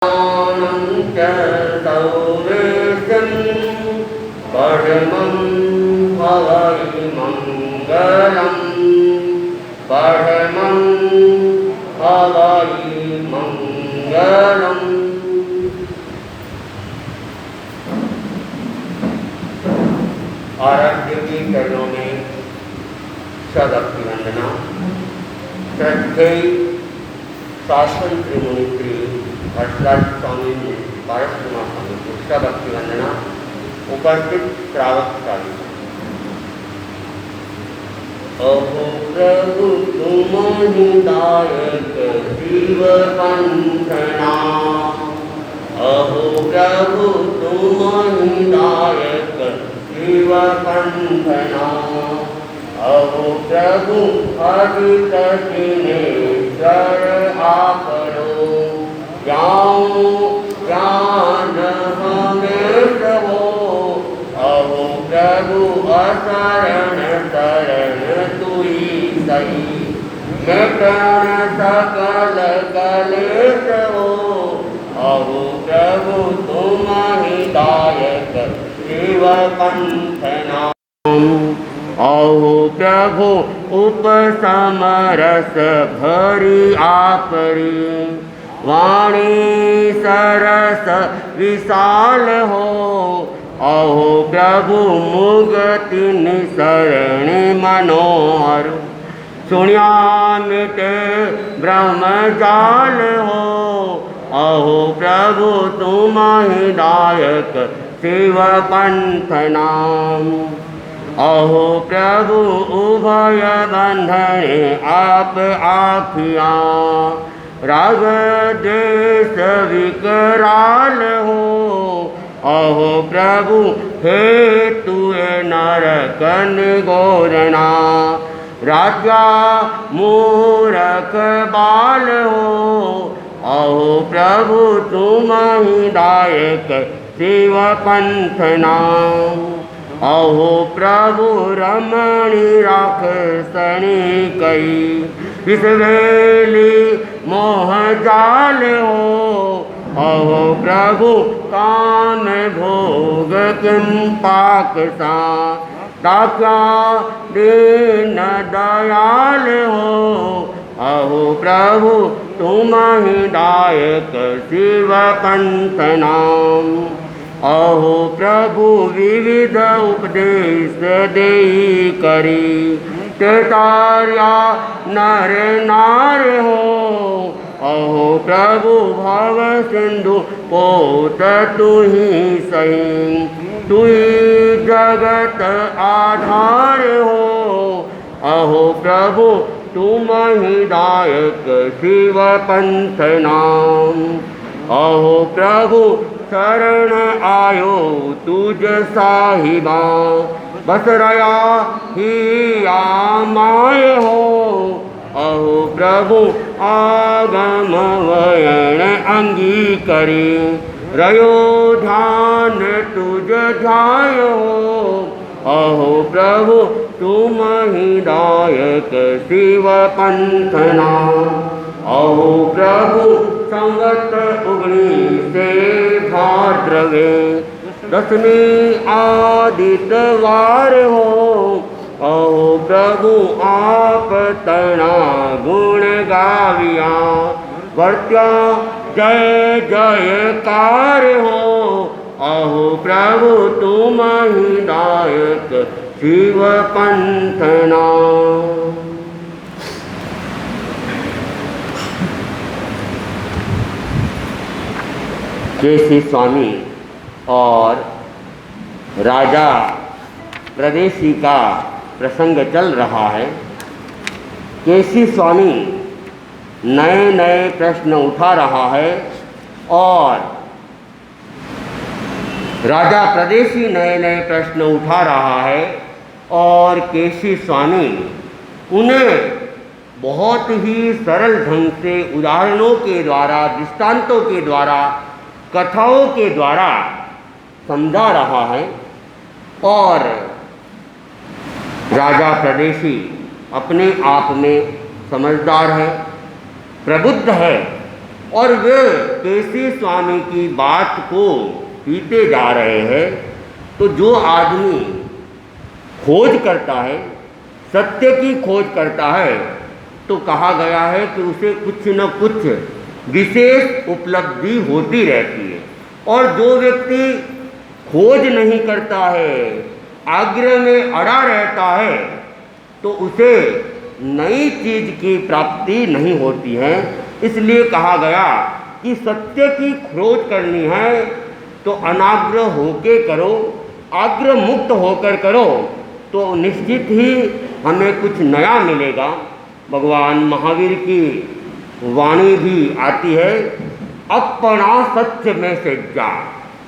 च सौवेशं परमं हवै मङ्गलं परमं हवै मङ्गलम्। आराध्य की चरणों में सभक्ति वंदना। श्रद्धेय शासन त्रिमुनि श्री हर्षराज स्वामी पारस कुमार स्वामी को सभक्ति वंदना। उपस्थित श्रावक साधु। अहो प्रभु तुमहि दायक जीव बंधना, अहो प्रभु तुमहि दायक जीव बंधना, अहो प्रभु अजित दिनेश्वर आपरो, जाऊं ज्ञान हमें हो, अहो प्रभु अशरण शरण तुई सही, मिटन सकल कलेश हो, अहो प्रभु तुमहि दायक शिव पंथना, अहो प्रभु उपसमरस भरी आपरी, वाणी सरस विशाल हो, अहो प्रभु मुक्ति निसरण मनोहर, सुनिया मिटे ब्रह्मजाल हो, अहो प्रभु तुमहि दायक शिव पंथना, अहो प्रभु उभय बंधन आप आखिया, राग देश विकराल हो, अहो प्रभु हेतु नरकन गोरना, राजा मूरख बाल हो, अहो प्रभु तुमहि दायक शिव पंथना, अहो प्रभु रमणी राखसनी कई, विषवेली मोह जाल हो, अहो प्रभु काम भोग किम पाकसा, ताका दीन दयाल हो, अहो प्रभु तुमहि दायक शिव पंथना, अहो प्रभु विविध उपदेश देई करी, तेतार्या नर नार हो, अहो प्रभु भव सिंधु पोत तुहि सही, तुहि जगत आधार हो, अहो प्रभु तुमहि दायक शिव पंथना, अहो प्रभु शरण आयो तुझ साहिबा, बस रया ही आमाय हो, अहो प्रभु आगम वयन अंगी करी, रयो ध्यान तुझ ध्यायो, अहो प्रभु तुमहि दायक शिव पंथना, अहो प्रभु संगत 19 भाद्रवे दशमी आदितवार हो, अहो प्रभु आप तना गुण गाविया, वर्त्या जय जयकार हो, अहो प्रभु तुमहि दायक शिव पंथना। केसी स्वामी और राजा प्रदेशी का प्रसंग चल रहा है। केसी स्वामी नए नए प्रश्न उठा रहा है और राजा प्रदेशी नए नए प्रश्न उठा रहा है, और केसी स्वामी उन्हें बहुत ही सरल ढंग से उदाहरणों के द्वारा, दृष्टांतों के द्वारा, कथाओं के द्वारा समझा रहा है। और राजा प्रदेशी अपने आप में समझदार है, प्रबुद्ध है, और वे केसी स्वामी की बात को पीते जा रहे हैं। तो जो आदमी खोज करता है, सत्य की खोज करता है, तो कहा गया है कि उसे कुछ न कुछ विशेष उपलब्धि होती रहती है। और जो व्यक्ति खोज नहीं करता है, आग्रह में अड़ा रहता है, तो उसे नई चीज की प्राप्ति नहीं होती है। इसलिए कहा गया कि सत्य की खोज करनी है तो अनाग्रह होके करो, आग्रह मुक्त होकर करो, तो निश्चित ही हमें कुछ नया मिलेगा। भगवान महावीर की वाणी भी आती है, अपना सत्य में से जा।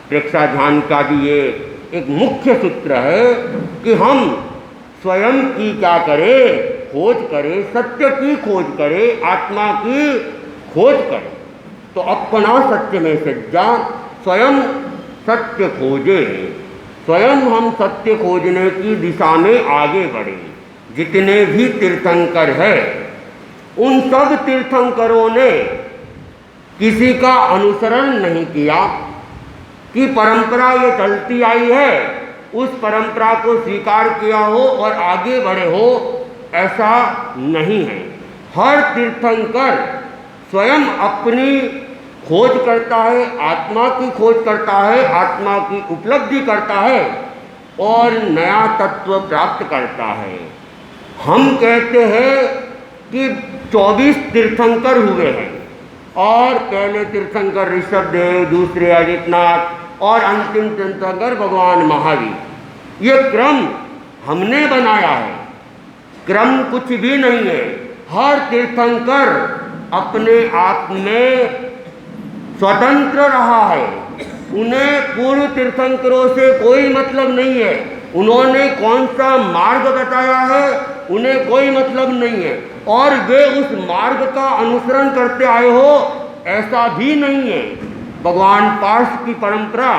प्रेक्षा ध्यान का भी ये एक मुख्य सूत्र है कि हम स्वयं की क्या करें, खोज करें, सत्य की खोज करें, आत्मा की खोज करें। तो अपना सत्य में सज्जा, स्वयं सत्य खोजे, स्वयं हम सत्य खोजने की दिशा में आगे बढ़े। जितने भी तीर्थंकर हैं, उन सब तीर्थंकरों ने किसी का अनुसरण नहीं किया कि परंपरा ये चलती आई है, उस परंपरा को स्वीकार किया हो और आगे बढ़े हो, ऐसा नहीं है। हर तीर्थंकर स्वयं अपनी खोज करता है, आत्मा की खोज करता है, आत्मा की उपलब्धि करता है और नया तत्व प्राप्त करता है। हम कहते हैं कि 24 तीर्थंकर हुए हैं, और पहले तीर्थंकर ऋषभदेव, दूसरे अजितनाथ और अंतिम तीर्थंकर भगवान महावीर। ये क्रम हमने बनाया है, क्रम कुछ भी नहीं है। हर तीर्थंकर अपने आप में स्वतंत्र रहा है, उन्हें पूर्व तीर्थंकरों से कोई मतलब नहीं है। उन्होंने कौन सा मार्ग बताया है, उन्हें कोई मतलब नहीं है, और वे उस मार्ग का अनुसरण करते आए हो, ऐसा भी नहीं है। भगवान पार्श्व की परंपरा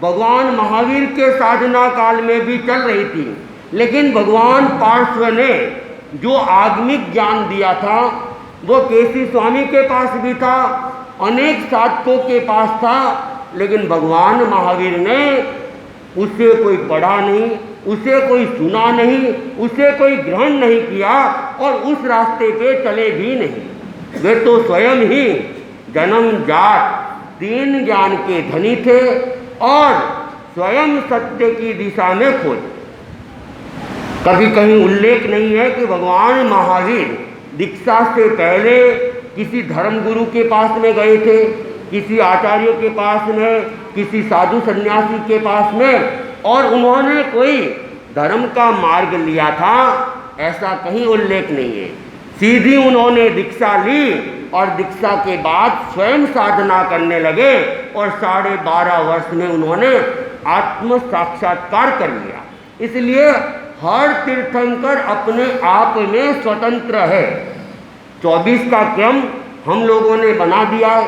भगवान महावीर के साधना काल में भी चल रही थी, लेकिन भगवान पार्श्व ने जो आगमिक ज्ञान दिया था वो केसी स्वामी के पास भी था, अनेक साधकों के पास था, लेकिन भगवान महावीर ने उसे कोई पढ़ा नहीं, उसे कोई सुना नहीं, उसे कोई ग्रहण नहीं किया और उस रास्ते पे चले भी नहीं। वे तो स्वयं ही जन्म जात 3 ज्ञान के धनी थे और स्वयं सत्य की दिशा में खोज। कभी कहीं उल्लेख नहीं है कि भगवान महावीर दीक्षा से पहले किसी धर्मगुरु के पास में गए थे, किसी आचार्य के पास में, किसी साधु सन्यासी के पास में, और उन्होंने कोई धर्म का मार्ग लिया था, ऐसा कहीं उल्लेख नहीं है। सीधी उन्होंने दीक्षा ली और दीक्षा के बाद स्वयं साधना करने लगे और 12.5 वर्ष में उन्होंने आत्म साक्षात्कार कर लिया। इसलिए हर तीर्थंकर अपने आप में स्वतंत्र है। 24 का क्रम हम लोगों ने बना दिया है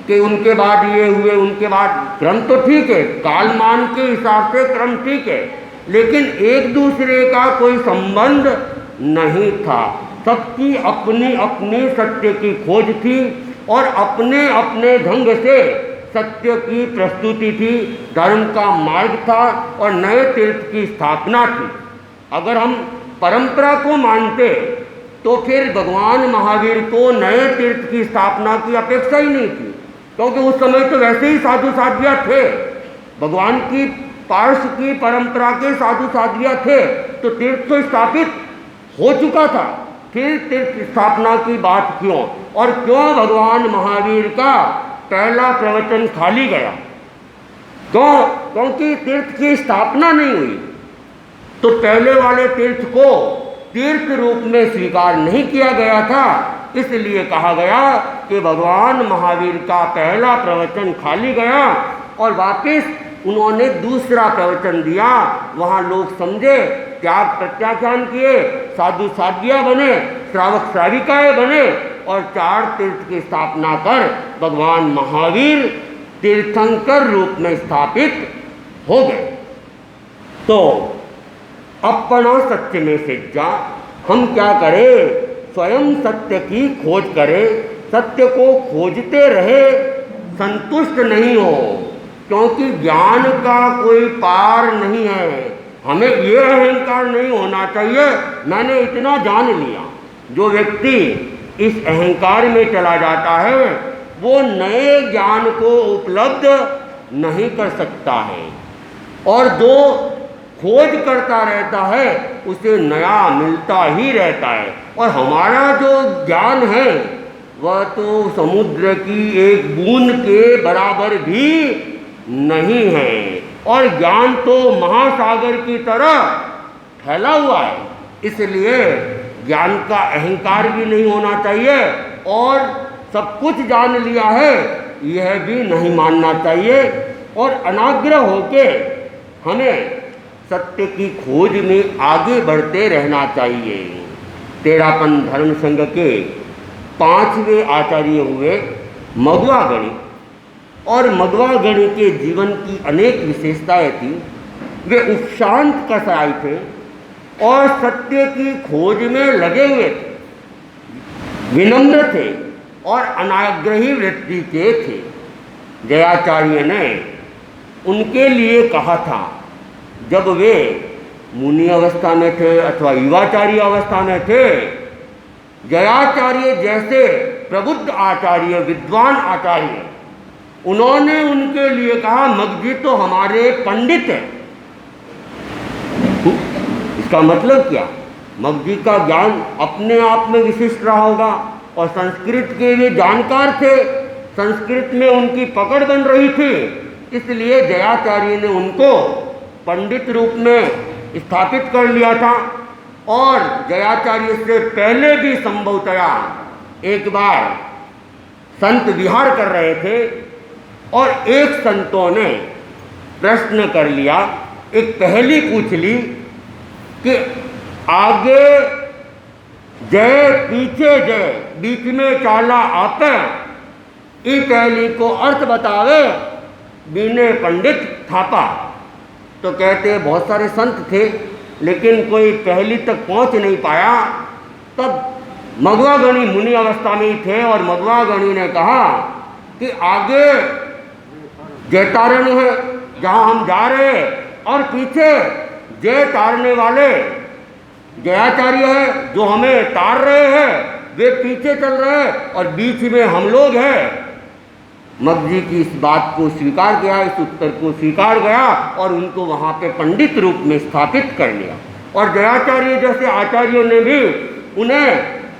कि उनके बाद ये हुए, उनके बाद क्रम तो ठीक है, कालमान के हिसाब से क्रम ठीक है, लेकिन एक दूसरे का कोई संबंध नहीं था। सबकी अपनी अपनी सत्य की खोज थी और अपने अपने ढंग से सत्य की प्रस्तुति थी, धर्म का मार्ग था और नए तीर्थ की स्थापना थी। अगर हम परंपरा को मानते तो फिर भगवान महावीर को नए तीर्थ की स्थापना की अपेक्षा ही नहीं थी, क्योंकि उस समय तो वैसे ही साधु साध्विया थे, भगवान की पार्श्व की परंपरा के साधु साध्विया थे, तो तीर्थ तो स्थापित हो चुका था, फिर तीर्थ स्थापना की बात क्यों? और क्यों भगवान महावीर का पहला प्रवचन खाली गया? क्यों? क्योंकि तीर्थ की स्थापना नहीं हुई, तो पहले वाले तीर्थ को तीर्थ रूप में स्वीकार नहीं किया गया था। इसलिए कहा गया कि भगवान महावीर का पहला प्रवचन खाली गया और वापस उन्होंने दूसरा प्रवचन दिया। वहाँ लोग समझे, त्याग प्रत्याख्यान किए, साधु साध्विया बने, श्रावक श्राविकाएँ बने और 4 तीर्थ की स्थापना कर भगवान महावीर तीर्थंकर रूप में स्थापित हो गए। तो अपना सत्य में से जा, हम क्या करें? स्वयं सत्य की खोज करें, सत्य को खोजते रहे, संतुष्ट नहीं हो, क्योंकि ज्ञान का कोई पार नहीं है। हमें ये अहंकार नहीं होना चाहिए मैंने इतना जान लिया। जो व्यक्ति इस अहंकार में चला जाता है वो नए ज्ञान को उपलब्ध नहीं कर सकता है, और जो खोज करता रहता है उसे नया मिलता ही रहता है। और हमारा जो ज्ञान है वह तो समुद्र की एक बूंद के बराबर भी नहीं है, और ज्ञान तो महासागर की तरह फैला हुआ है। इसलिए ज्ञान का अहंकार भी नहीं होना चाहिए, और सब कुछ जान लिया है यह भी नहीं मानना चाहिए, और अनाग्रह होके हमें सत्य की खोज में आगे बढ़ते रहना चाहिए। तेरापन धर्म संघ के 5वें आचार्य हुए मगवा गणित, और मगवा गणित के जीवन की अनेक विशेषताएं थी। वे उपशांत कसाई थे और सत्य की खोज में लगे हुए थे, विनम्र थे और अनाग्रही वृत्ति के थे। जयाचार्य ने उनके लिए कहा था, जब वे मुनि अवस्था में थे अथवा युवाचार्य अवस्था में थे, जयाचार्य जैसे प्रबुद्ध आचार्य, विद्वान आचार्य, उन्होंने उनके लिए कहा, मगजी तो हमारे पंडित हैं। इसका मतलब क्या? मगजी का ज्ञान अपने आप में विशिष्ट रहा होगा, और संस्कृत के वे जानकार थे, संस्कृत में उनकी पकड़ बन रही थी, इसलिए जयाचार्य ने उनको पंडित रूप में स्थापित कर लिया था। और जयाचार्य से पहले भी संभवतया एक बार संत विहार कर रहे थे, और एक संतों ने प्रश्न कर लिया, एक पहेली पूछ ली कि आगे जय पीछे जय बीच में चाला आपे, इस पहेली को अर्थ बतावे बीने पंडित थापा। तो कहते बहुत सारे संत थे लेकिन कोई पहेली तक पहुंच नहीं पाया। तब मगवा गणी मुनि अवस्था में ही थे, और मगवा गणी ने कहा कि आगे जय तारणी है जहाँ हम जा रहे हैं, और पीछे जय तारने वाले जयाचार्य है जो हमें तार रहे हैं, वे पीछे चल रहे हैं, और बीच में हम लोग हैं। मगजी की इस बात को स्वीकार किया, इस उत्तर को स्वीकार गया, और उनको वहाँ पे पंडित रूप में स्थापित कर लिया। और जयाचार्य जैसे आचार्यों ने भी उन्हें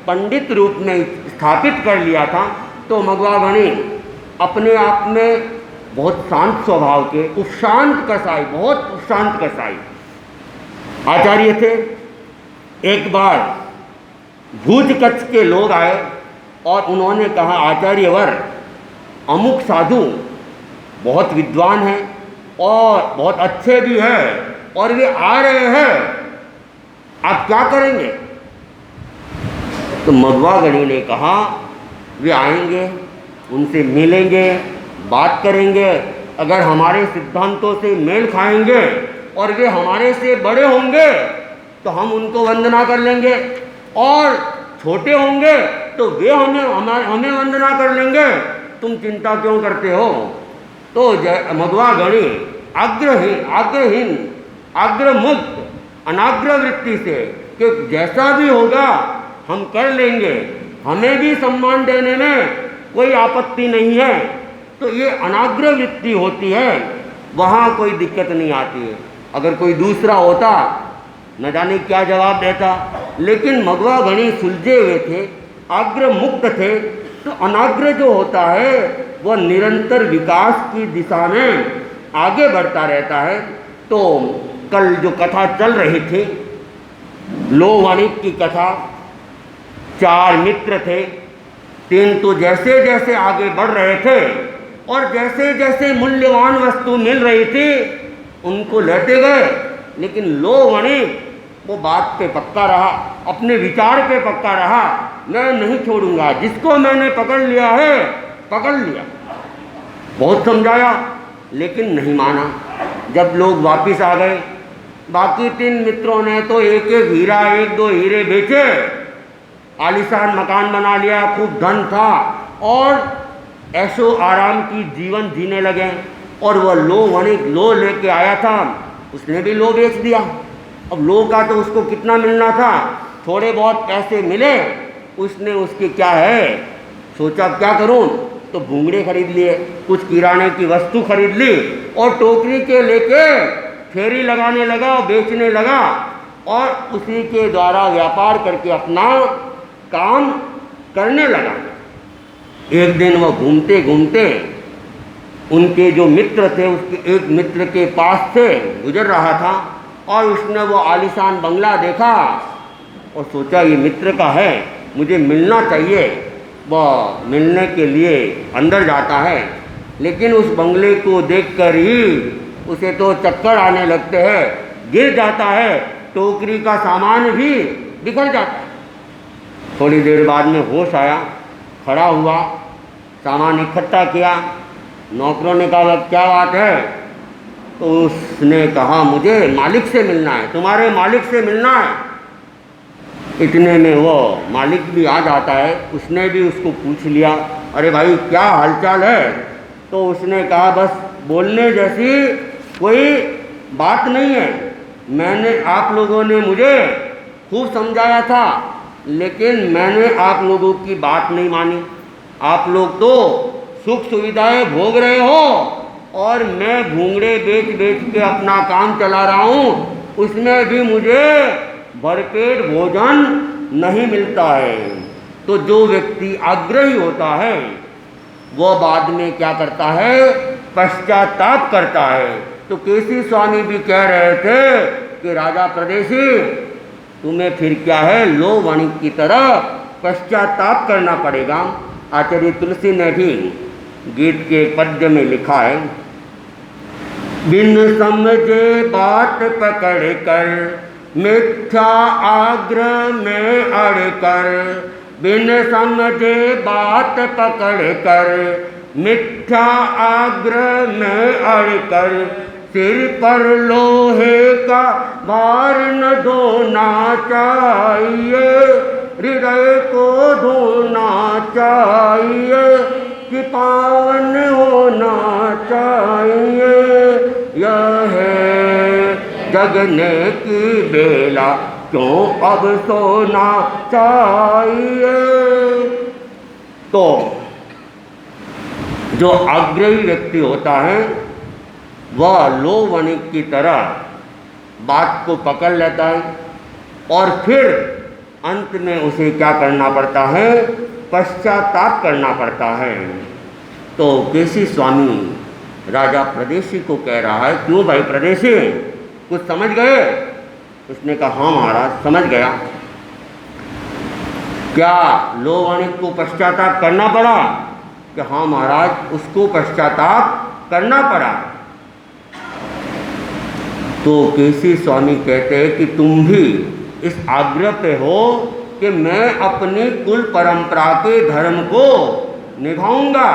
पंडित रूप में स्थापित कर लिया था। तो मगवा गणी अपने आप में बहुत शांत स्वभाव के, उपशांत कसाई, बहुत उपशांत कसाई आचार्य थे। एक बार भूज कच्छ के लोग आए और उन्होंने कहा, आचार्यवर अमुक साधु बहुत विद्वान हैं और बहुत अच्छे भी हैं, और वे आ रहे हैं, आप क्या करेंगे? तो मगवा गणी ने कहा, वे आएंगे, उनसे मिलेंगे, बात करेंगे, अगर हमारे सिद्धांतों से मेल खाएंगे और वे हमारे से बड़े होंगे तो हम उनको वंदना कर लेंगे, और छोटे होंगे तो वे हमें वंदना कर लेंगे, तुम चिंता क्यों करते हो? तो मगवा गणी आग्रहीन आग्रमुक्त अनाग्रह वृत्ति से कि जैसा भी होगा हम कर लेंगे, हमें भी सम्मान देने में कोई आपत्ति नहीं है। तो ये अनाग्रह वृत्ति होती है, वहाँ कोई दिक्कत नहीं आती है। अगर कोई दूसरा होता न जाने क्या जवाब देता, लेकिन मगवा गणी सुलझे हुए थे, आग्रह मुक्त थे। तो अनाग्रह जो होता है वह निरंतर विकास की दिशा में आगे बढ़ता रहता है। तो कल जो कथा चल रही थी, लोहवाणिक की कथा, 4 मित्र थे, 3 तो जैसे जैसे आगे बढ़ रहे थे और जैसे जैसे मूल्यवान वस्तु मिल रही थी उनको लेते गए, लेकिन लोहवाणिक वो बात पे पक्का रहा, अपने विचार पे पक्का रहा, मैं नहीं छोड़ूंगा, जिसको मैंने पकड़ लिया है पकड़ लिया। बहुत समझाया लेकिन नहीं माना। जब लोग वापस आ गए, बाकी 3 मित्रों ने तो एक एक हीरा, 1-2 हीरे बेचे, आलीशान मकान बना लिया, खूब धन था, और ऐशो आराम की जीवन जीने लगे। और वह लो वणिक लो लेके आया था, उसने भी लो बेच दिया। अब लो का तो उसको कितना मिलना था, थोड़े बहुत पैसे मिले, उसने उसके क्या है सोचा क्या करूं, तो भूंगड़े खरीद लिए, कुछ किराने की वस्तु खरीद ली और टोकरी के लेके फेरी लगाने लगा और बेचने लगा और उसी के द्वारा व्यापार करके अपना काम करने लगा। एक दिन वह घूमते घूमते उनके जो मित्र थे उसके एक मित्र के पास से गुजर रहा था और उसने वो आलीशान बंगला देखा और सोचा ये मित्र का है, मुझे मिलना चाहिए। वह मिलने के लिए अंदर जाता है, लेकिन उस बंगले को देखकर ही उसे तो चक्कर आने लगते हैं, गिर जाता है, टोकरी का सामान भी बिखर जाता है। थोड़ी देर बाद में होश आया, खड़ा हुआ, सामान इकट्ठा किया। नौकरों ने कहा क्या बात है, तो उसने कहा मुझे मालिक से मिलना है, तुम्हारे मालिक से मिलना है। इतने में वो मालिक भी आ जाता है, उसने भी उसको पूछ लिया, अरे भाई क्या हालचाल है। तो उसने कहा बस बोलने जैसी कोई बात नहीं है, मैंने आप लोगों ने मुझे खूब समझाया था, लेकिन मैंने आप लोगों की बात नहीं मानी। आप लोग तो सुख सुविधाएं भोग रहे हो और मैं भूंगड़े बेच बेच के अपना काम चला रहा हूँ, उसमें भी मुझे भरपेट भोजन नहीं मिलता है। तो जो व्यक्ति आग्रही होता है वह बाद में क्या करता है, पश्चाताप करता है। तो केसी स्वामी भी कह रहे थे कि राजा प्रदेशी तुम्हें फिर क्या है, लो वणिक की तरह पश्चाताप करना पड़ेगा। आचार्य तुलसी ने भी गीत के पद्य में लिखा है, बिन समझे बात पकड़ कर मिथ्या आग्रह में अड़कर, बिन समझे बात पकड़ कर मिथ्या आग्रह में अड़कर, सिर पर लोहे का भार न धोना चाहिए, हृदय को धोना चाहिए कि पावन होना चाहिए। यह है जगने की बेला, क्यों अब सोना चाहिए। तो जो आग्रही व्यक्ति होता है वह लो वणिक की तरह बात को पकड़ लेता है और फिर अंत में उसे क्या करना पड़ता है, पश्चाताप करना पड़ता है। तो केसी स्वामी राजा प्रदेशी को कह रहा है, क्यों भाई प्रदेशी कुछ समझ गए? उसने कहा हाँ महाराज समझ गया। क्या लो वणिक को पश्चाताप करना पड़ा? कि हाँ महाराज उसको पश्चाताप करना पड़ा। तो केसी स्वामी कहते हैं कि तुम भी इस आग्रह पे हो कि मैं अपनी कुल परंपरा के धर्म को निभाऊंगा,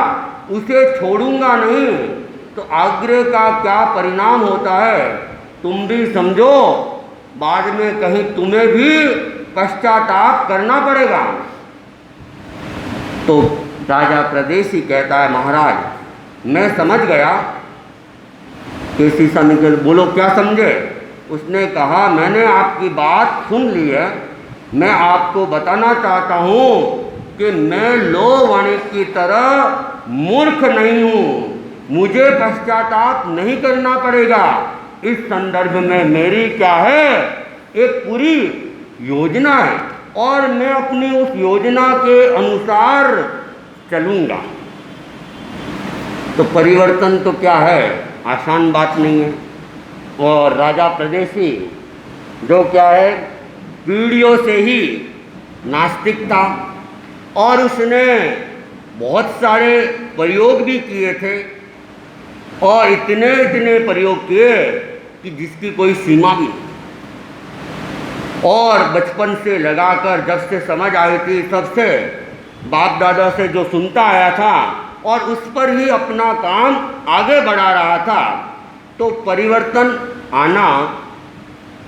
उसे छोड़ूंगा नहीं। तो आग्रह का क्या परिणाम होता है तुम भी समझो, बाद में कहीं तुम्हें भी पश्चाताप करना पड़ेगा। तो राजा प्रदेशी कहता है महाराज मैं समझ गया। केसी स्वामी के बोलो क्या समझे? उसने कहा मैंने आपकी बात सुन ली है, मैं आपको बताना चाहता हूँ कि मैं लो वणिक की तरह मूर्ख नहीं हूँ, मुझे पश्चाताप नहीं करना पड़ेगा। इस संदर्भ में मेरी क्या है, एक पूरी योजना है और मैं अपनी उस योजना के अनुसार चलूँगा। तो परिवर्तन तो क्या है, आसान बात नहीं है। और राजा प्रदेशी जो क्या है पीढ़ियों से ही नास्तिक था और उसने बहुत सारे प्रयोग भी किए थे और इतने इतने प्रयोग किए कि जिसकी कोई सीमा भी नहीं। और बचपन से लगाकर जब से समझ आई थी तब से बाप दादा से जो सुनता आया था और उस पर ही अपना काम आगे बढ़ा रहा था। तो परिवर्तन आना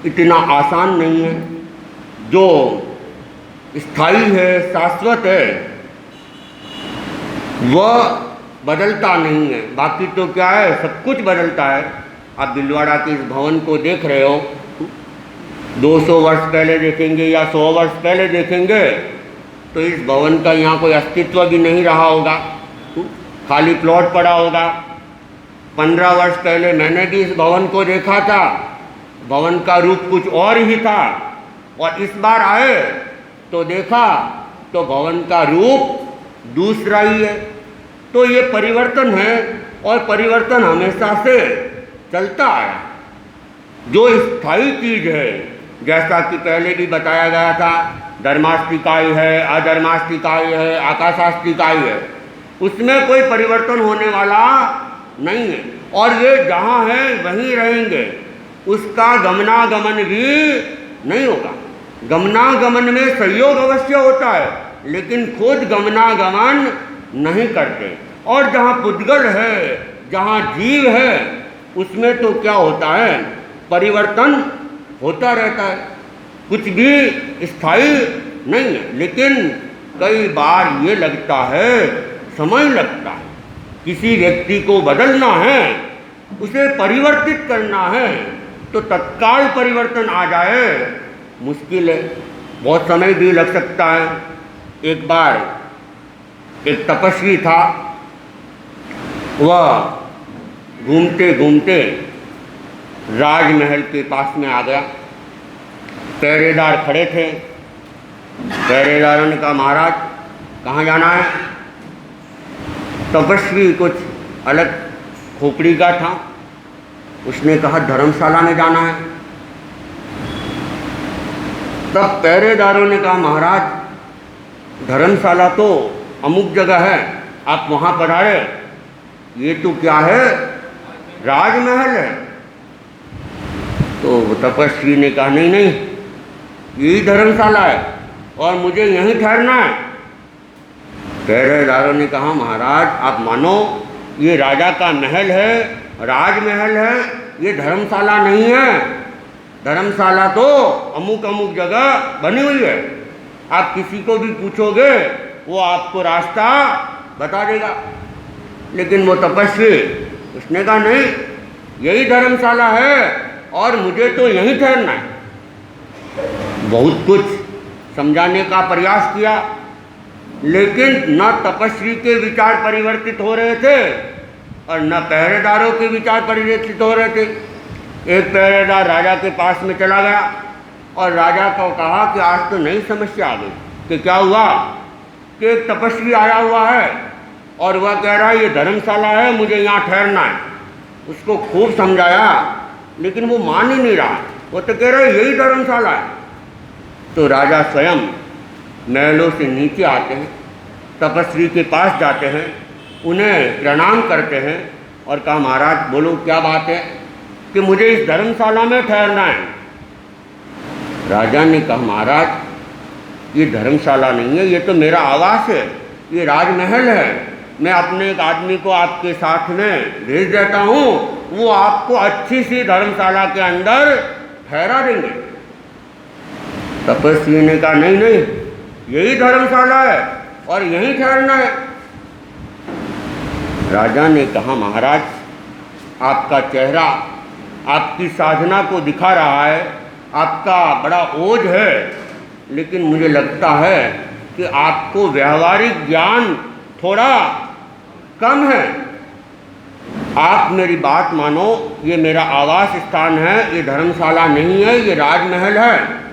इतना आसान नहीं है। जो स्थायी है, शाश्वत है, वह बदलता नहीं है। बाकी तो क्या है, सब कुछ बदलता है। आप भीलवाड़ा के इस भवन को देख रहे हो, 200 वर्ष पहले देखेंगे या 100 वर्ष पहले देखेंगे तो इस भवन का यहाँ कोई अस्तित्व भी नहीं रहा होगा, खाली प्लॉट पड़ा होगा। 15 वर्ष पहले मैंने भी इस भवन को देखा था, भवन का रूप कुछ और ही था, और इस बार आए तो देखा तो भवन का रूप दूसरा ही है। तो ये परिवर्तन है, और परिवर्तन हमेशा से चलता आया। जो स्थायी चीज़ है, जैसा कि पहले भी बताया गया था, धर्मास्तिकाय है, अधर्मास्तिकाय है, आकाशास्तिकाय है, उसमें कोई परिवर्तन होने वाला नहीं है, और ये जहाँ है वहीं रहेंगे, उसका गमनागमन भी नहीं होगा। गमनागमन में सहयोग अवश्य होता है, लेकिन खुद गमनागमन नहीं करते। और जहाँ पुद्गल है, जहाँ जीव है, उसमें तो क्या होता है, परिवर्तन होता रहता है, कुछ भी स्थायी नहीं है। लेकिन कई बार ये लगता है, समय लगता है, किसी व्यक्ति को बदलना है, उसे परिवर्तित करना है, तो तत्काल परिवर्तन आ जाए मुश्किल है, बहुत समय भी लग सकता है। एक बार एक तपस्वी था, वह घूमते घूमते राजमहल के पास में आ गया। पहरेदार खड़े थे। पहरेदारों ने कहा, महाराज कहाँ जाना है? तपस्वी कुछ अलग खोपड़ी का था, उसने कहा धर्मशाला में जाना है। तब पहरेदारों ने कहा, महाराज धर्मशाला तो अमुक जगह है, आप वहाँ पधारे, ये तो क्या है, राजमहल है। तो तपस्वी ने कहा, नहीं नहीं, यही धर्मशाला है और मुझे यहीं ठहरना है। पहरेदारों ने कहा, महाराज आप मानो, ये राजा का महल है, राजमहल है, ये धर्मशाला नहीं है। धर्मशाला तो अमुक अमुक जगह बनी हुई है, आप किसी को भी पूछोगे वो आपको रास्ता बता देगा। लेकिन वो तपस्वी, उसने कहा नहीं, यही धर्मशाला है और मुझे तो यहीं ठहरना है। बहुत कुछ समझाने का प्रयास किया, लेकिन न तपस्वी के विचार परिवर्तित हो रहे थे और न पहरेदारों के विचार परिवर्तित हो रहे थे। एक पहरेदार राजा के पास में चला गया और राजा को कहा कि आज तो नई समस्या आ गई। कि क्या हुआ? कि एक तपस्वी आया हुआ है और वह कह रहा है ये धर्मशाला है, मुझे यहाँ ठहरना है। उसको खूब समझाया, लेकिन वो मान ही नहीं रहा, वो तो कह रहा है यही धर्मशाला है। तो राजा स्वयं महलों से नीचे आते हैं, तपस्वी के पास जाते हैं, उन्हें प्रणाम करते हैं और कहा, महाराज बोलो क्या बात है कि मुझे इस धर्मशाला में ठहरना है। राजा ने कहा, महाराज ये धर्मशाला नहीं है, ये तो मेरा आवास है, ये राजमहल है। मैं अपने एक आदमी को आपके साथ में भेज देता हूँ, वो आपको अच्छी सी धर्मशाला के अंदर ठहरा देंगे। तपस्वी ने कहा, नहीं नहीं, यही धर्मशाला है और यहीं ठहरना है। राजा ने कहा, महाराज आपका चेहरा आपकी साधना को दिखा रहा है, आपका बड़ा ओज है, लेकिन मुझे लगता है कि आपको व्यवहारिक ज्ञान थोड़ा कम है। आप मेरी बात मानो, ये मेरा आवास स्थान है, ये धर्मशाला नहीं है, ये राजमहल है।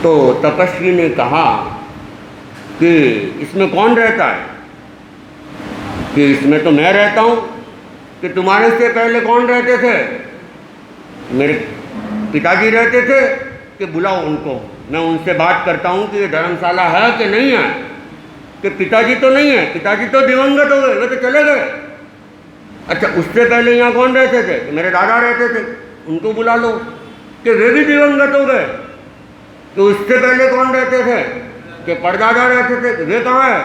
तो तपस्वी ने कहा कि इसमें कौन रहता है? कि इसमें तो मैं रहता हूँ। कि तुम्हारे से पहले कौन रहते थे? मेरे पिताजी रहते थे। कि बुलाओ उनको, मैं उनसे बात करता हूँ कि ये धर्मशाला है कि नहीं है। कि पिताजी तो नहीं है, पिताजी तो दिवंगत हो गए, वे तो चले गए। अच्छा, उससे पहले यहाँ कौन रहते थे? कि मेरे दादा रहते थे, उनको बुला लो। कि वे भी दिवंगत हो गए। कि उससे पहले कौन रहते थे? कि परदादा रहते थे, वे कहाँ है?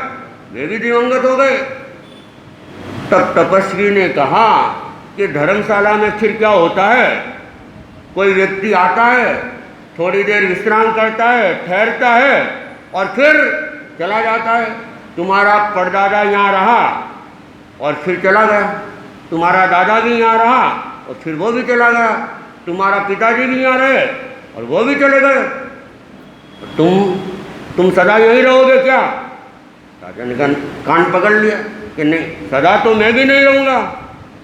वे भी दिवंगत हो गए। तब तपस्वी ने कहा कि धर्मशाला में फिर क्या होता है? कोई व्यक्ति आता है, थोड़ी देर विश्राम करता है, ठहरता है और फिर चला जाता है। तुम्हारा परदादा यहाँ रहा और फिर चला गया, तुम्हारा दादा भी यहाँ रहा और फिर वो भी चला गया, तुम्हारा पिताजी भी यहाँ रहे और वो भी चले गए, तुम सदा यहीं रहोगे क्या? राजा ने कान पकड़ लिया कि नहीं, सदा तो मैं भी नहीं रहूँगा,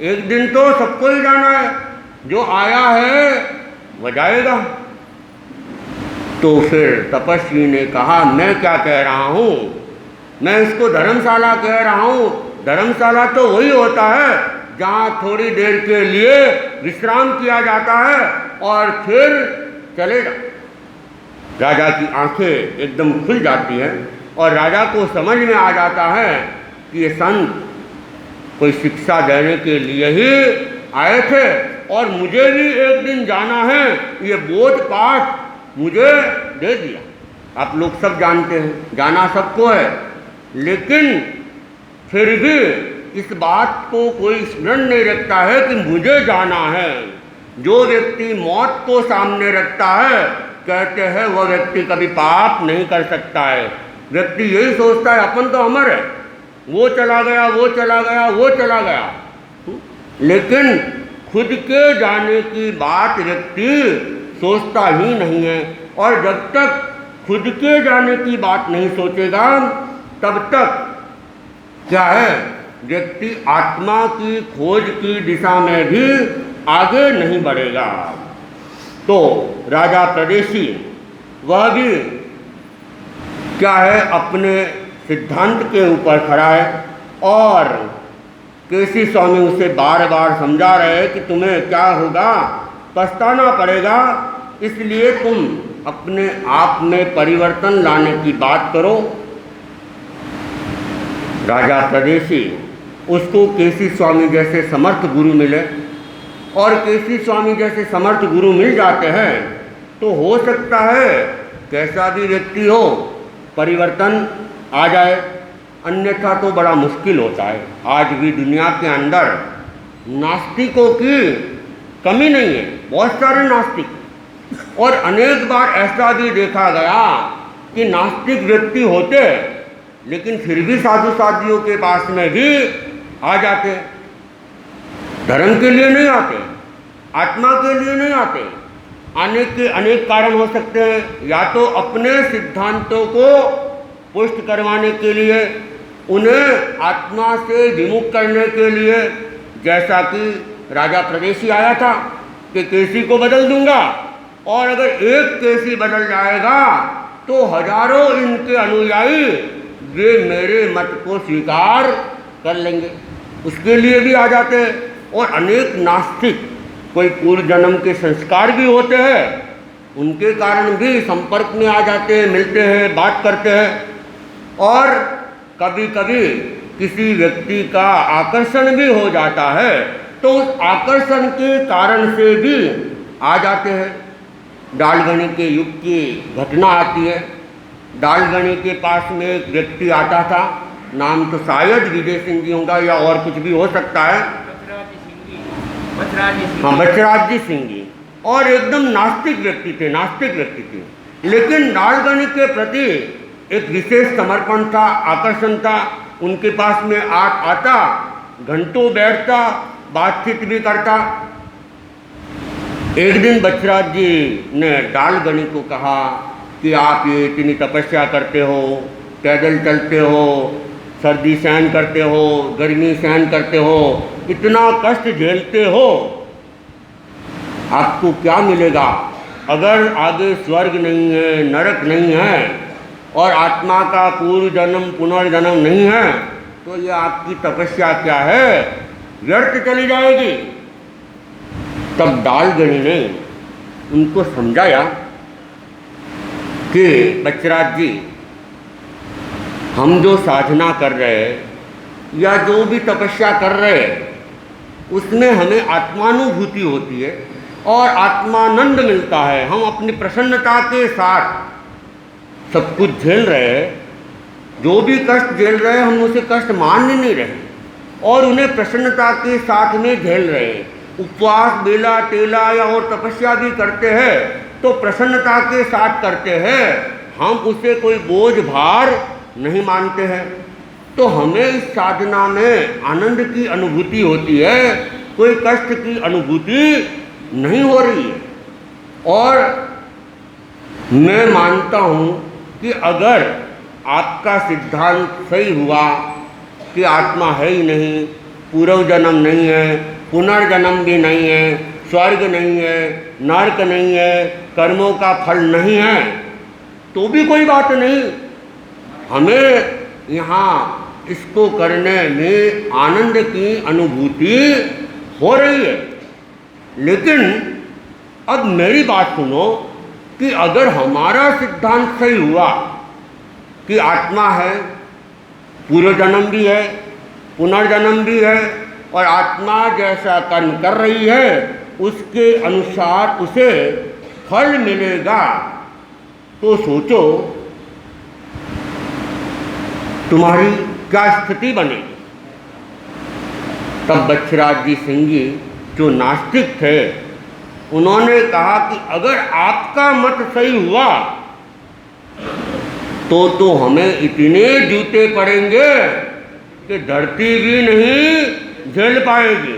एक दिन तो सबको ही जाना है, जो आया है वह जाएगा। तो फिर तपस्वी ने कहा, मैं क्या कह रहा हूँ, मैं इसको धर्मशाला कह रहा हूँ। धर्मशाला तो वही होता है जहाँ थोड़ी देर के लिए विश्राम किया जाता है और फिर चले जा। राजा की आंखें एकदम खुल जाती हैं और राजा को समझ में आ जाता है कि ये संत कोई शिक्षा देने के लिए ही आए थे और मुझे भी एक दिन जाना है, ये बोध पाठ मुझे दे दिया। आप लोग सब जानते हैं, जाना सबको है, लेकिन फिर भी इस बात को कोई स्मरण नहीं रखता है कि मुझे जाना है। जो व्यक्ति मौत को सामने रखता है, कहते हैं वह व्यक्ति कभी पाप नहीं कर सकता है। व्यक्ति यही सोचता है अपन तो अमर है, वो चला गया, वो चला गया, वो चला गया, लेकिन खुद के जाने की बात व्यक्ति सोचता ही नहीं है। और जब तक खुद के जाने की बात नहीं सोचेगा तब तक क्या है, व्यक्ति आत्मा की खोज की दिशा में भी आगे नहीं बढ़ेगा। तो राजा प्रदेशी वह भी क्या है, अपने सिद्धांत के ऊपर खड़ा है और केसी स्वामी उसे बार बार समझा रहे हैं कि तुम्हें क्या होगा, पछताना पड़ेगा, इसलिए तुम अपने आप में परिवर्तन लाने की बात करो। राजा प्रदेशी उसको केसी स्वामी जैसे समर्थ गुरु मिले और केसी स्वामी जैसे समर्थ गुरु मिल जाते हैं तो हो सकता है कैसा भी व्यक्ति हो परिवर्तन आ जाए, अन्यथा तो बड़ा मुश्किल होता है। आज भी दुनिया के अंदर नास्तिकों की कमी नहीं है, बहुत सारे नास्तिक, और अनेक बार ऐसा भी देखा गया कि नास्तिक व्यक्ति होते लेकिन फिर भी साधु साधियों के पास में भी आ जाते, धर्म के लिए नहीं आते, आत्मा के लिए नहीं आते। आने के अनेक कारण हो सकते हैं, या तो अपने सिद्धांतों को पुष्ट करवाने के लिए, उन्हें आत्मा से विमुख करने के लिए, जैसा कि राजा प्रदेशी आया था कि केसी को बदल दूंगा, और अगर एक केसी बदल जाएगा तो हजारों इनके अनुयायी वे मेरे मत को स्वीकार कर लेंगे, उसके लिए भी आ जाते हैं। और अनेक नास्तिक कोई पूर्व जन्म के संस्कार भी होते हैं, उनके कारण भी संपर्क में आ जाते हैं, मिलते हैं, बात करते हैं, और कभी कभी किसी व्यक्ति का आकर्षण भी हो जाता है तो उस आकर्षण के कारण से भी आ जाते हैं। डालगणी के युग की घटना आती है। डालगणी के पास में एक व्यक्ति आता था, नाम तो शायद विजय सिंह जी होगा या और कुछ भी हो सकता है, हाँ बचराज जी सिंह जी, और एकदम नास्तिक व्यक्ति थे, लेकिन डालगणी के प्रति एक विशेष समर्पण था, आकर्षण था। उनके पास में आता, घंटों बैठता, बातचीत भी करता। एक दिन बचराज जी ने डालगणी को कहा कि आप ये इतनी तपस्या करते हो, पैदल चलते हो, सर्दी सहन करते हो, गर्मी सहन करते हो, इतना कष्ट झेलते हो, आपको क्या मिलेगा? अगर आगे स्वर्ग नहीं है, नरक नहीं है और आत्मा का पूर्व जन्म पुनर्जन्म नहीं है तो ये आपकी तपस्या क्या है, व्यर्थ चली जाएगी। तब डालगणी ने उनको समझाया कि बचराज जी, हम जो साधना कर रहे हैं या जो भी तपस्या कर रहे हैं उसमें हमें आत्मानुभूति होती है और आत्मानंद मिलता है। हम अपनी प्रसन्नता के साथ सब कुछ झेल रहे हैं, जो भी कष्ट झेल रहे हैं हम उसे कष्ट मान नहीं रहे और उन्हें प्रसन्नता के साथ में झेल रहे हैं। उपवास, बेला टेला या और तपस्या भी करते हैं तो प्रसन्नता के साथ करते हैं, हम उसे कोई बोझ भार नहीं मानते हैं। तो हमें इस साधना में आनंद की अनुभूति होती है, कोई कष्ट की अनुभूति नहीं हो रही है। और मैं मानता हूँ कि अगर आपका सिद्धांत सही हुआ कि आत्मा है ही नहीं, पूर्व जन्म नहीं है, पुनर्जन्म भी नहीं है, स्वर्ग नहीं है, नरक नहीं है, कर्मों का फल नहीं है, तो भी कोई बात नहीं। हमें यहाँ इसको करने में आनंद की अनुभूति हो रही है। लेकिन अब मेरी बात सुनो कि अगर हमारा सिद्धांत सही हुआ कि आत्मा है, पूर्व जन्म भी है, पुनर्जन्म भी है, और आत्मा जैसा कर्म कर रही है उसके अनुसार उसे फल मिलेगा, तो सोचो तुम्हारी क्या स्थिति बनेगी। तब बच्छराज जी सिंह जी जो नास्तिक थे, उन्होंने कहा कि अगर आपका मत सही हुआ तो हमें इतने जूते पड़ेंगे कि धरती भी नहीं झेल पाएगी।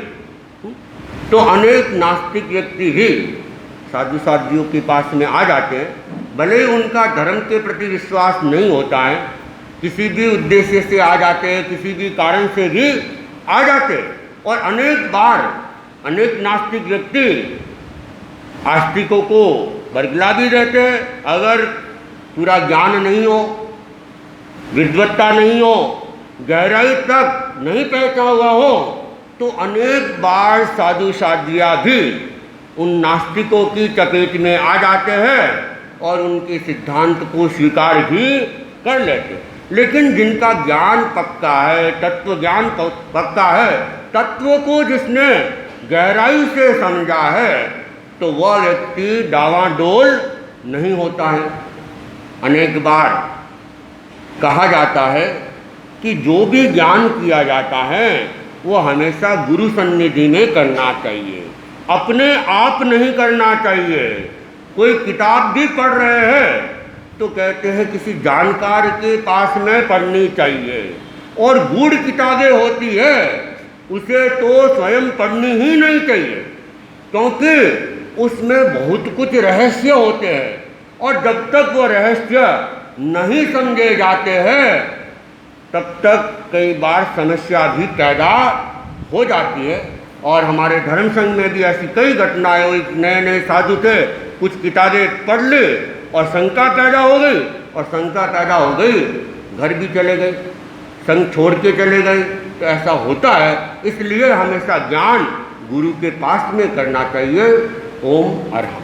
तो अनेक नास्तिक व्यक्ति भी साधु साधियों के पास में आ जाते हैं, भले ही उनका धर्म के प्रति विश्वास नहीं होता है, किसी भी उद्देश्य से आ जाते हैं, किसी भी कारण से भी आ जाते हैं। और अनेक बार अनेक नास्तिक व्यक्ति आस्तिकों को बरगला भी देते हैं। अगर पूरा ज्ञान नहीं हो, विद्वत्ता नहीं हो, गहराई तक नहीं पहुँचा हुआ हो, तो अनेक बार साधु साधिया भी उन नास्तिकों की चपेट में आ जाते हैं और उनके सिद्धांत को स्वीकार भी कर लेते हैं। लेकिन जिनका ज्ञान पक्का है, तत्व ज्ञान पक्का है, तत्व को जिसने गहराई से समझा है, तो वह व्यक्ति डावाडोल नहीं होता है। अनेक बार कहा जाता है कि जो भी ज्ञान किया जाता है वो हमेशा गुरु सन्निधि में करना चाहिए, अपने आप नहीं करना चाहिए। कोई किताब भी पढ़ रहे हैं तो कहते हैं किसी जानकार के पास में पढ़नी चाहिए, और गूढ़ किताबें होती है उसे तो स्वयं पढ़नी ही नहीं चाहिए, क्योंकि उसमें बहुत कुछ रहस्य होते हैं, और जब तक वो रहस्य नहीं समझे जाते हैं तब तक कई बार समस्या भी पैदा हो जाती है। और हमारे धर्म संघ में भी ऐसी कई घटनाएं हुई। नए नए साधु थे, कुछ किताबें पढ़ ली और शंका पैदा हो गई, और शंका पैदा हो गई घर भी चले गए, संघ छोड़ के चले गए। तो ऐसा होता है, इसलिए हमेशा ज्ञान गुरु के पास में करना चाहिए। ओम अरहम।